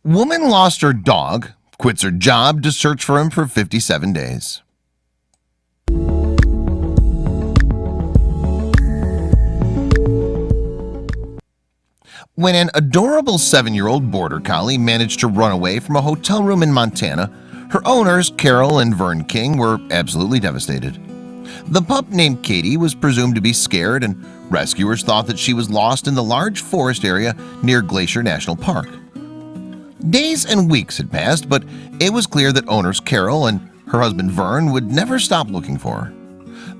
Woman lost her dog, quits her job to search for him for 57 days. When an adorable 7-year-old border collie managed to run away from a hotel room in Montana, her owners, Carol and Vern King, were absolutely devastated. The pup named Katie was presumed to be scared, and rescuers thought that she was lost in the large forest area near Glacier National Park. Days and weeks had passed, but it was clear that owners Carol and her husband Vern would never stop looking for her.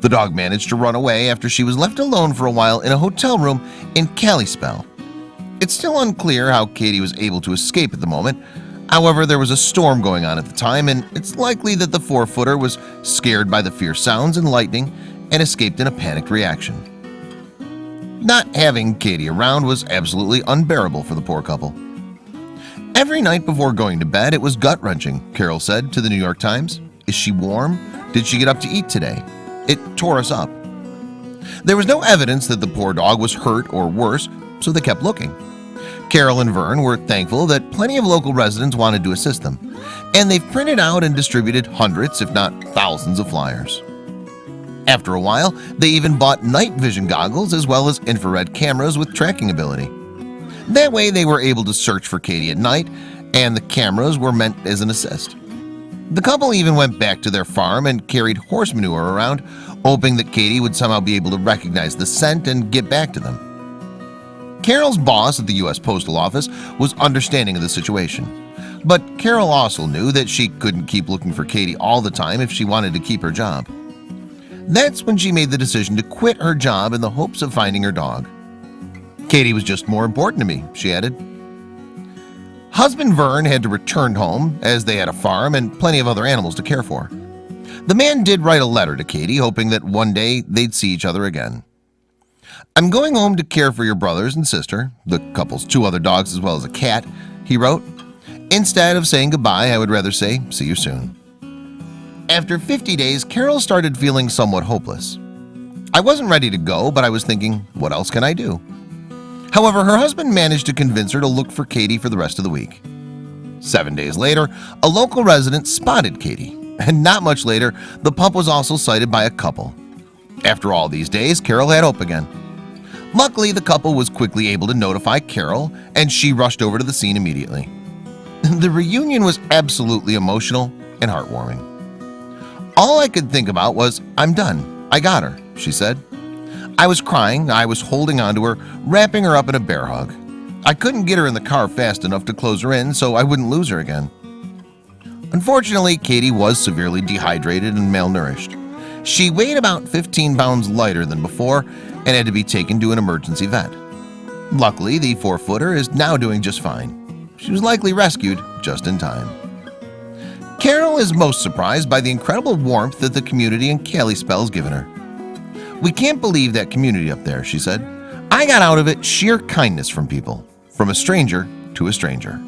The dog managed to run away after she was left alone for a while in a hotel room in Kalispell. It's still unclear how Katie was able to escape at the moment. However, there was a storm going on at the time, and it's likely that the 4-footer was scared by the fierce sounds and lightning and escaped in a panicked reaction. Not having Katie around was absolutely unbearable for the poor couple. Every night before going to bed, it was gut-wrenching, Carol said to the New York Times. Is she warm? Did she get up to eat today? It tore us up. There was no evidence that the poor dog was hurt or worse, so they kept looking. Carol and Vern were thankful that plenty of local residents wanted to assist them, and they've printed out and distributed hundreds, if not thousands, of flyers. After a while, they even bought night vision goggles as well as infrared cameras with tracking ability. That way they were able to search for Katie at night, and the cameras were meant as an assist. The couple even went back to their farm and carried horse manure around, hoping that Katie would somehow be able to recognize the scent and get back to them. Carol's boss at the U.S. Postal Office was understanding of the situation, but Carol also knew that she couldn't keep looking for Katie all the time if she wanted to keep her job. That's when she made the decision to quit her job in the hopes of finding her dog. Katie was just more important to me, she added. Husband Vern had to return home as they had a farm and plenty of other animals to care for. The man did write a letter to Katie, hoping that one day they'd see each other again. I'm going home to care for your brothers and sister, the couple's 2 other dogs as well as a cat, he wrote. Instead of saying goodbye, I would rather say see you soon. After 50 days, Carol started feeling somewhat hopeless. I wasn't ready to go, but I was thinking, what else can I do? However, her husband managed to convince her to look for Katie for the rest of the week. 7 days later, a local resident spotted Katie, and not much later, the pup was also sighted by a couple. After all these days, Carol had hope again. Luckily, the couple was quickly able to notify Carol, and she rushed over to the scene immediately. The reunion was absolutely emotional and heartwarming. All I could think about was, I'm done. I got her, she said. I was crying, I was holding onto her, wrapping her up in a bear hug. I couldn't get her in the car fast enough to close her in so I wouldn't lose her again. Unfortunately, Katie was severely dehydrated and malnourished. She weighed about 15 pounds lighter than before and had to be taken to an emergency vet. Luckily, the 4-footer is now doing just fine. She was likely rescued just in time. Carol is most surprised by the incredible warmth that the community in Kalispell has given her. We can't believe that community up there, she said. I got out of it sheer kindness from people, from a stranger to a stranger.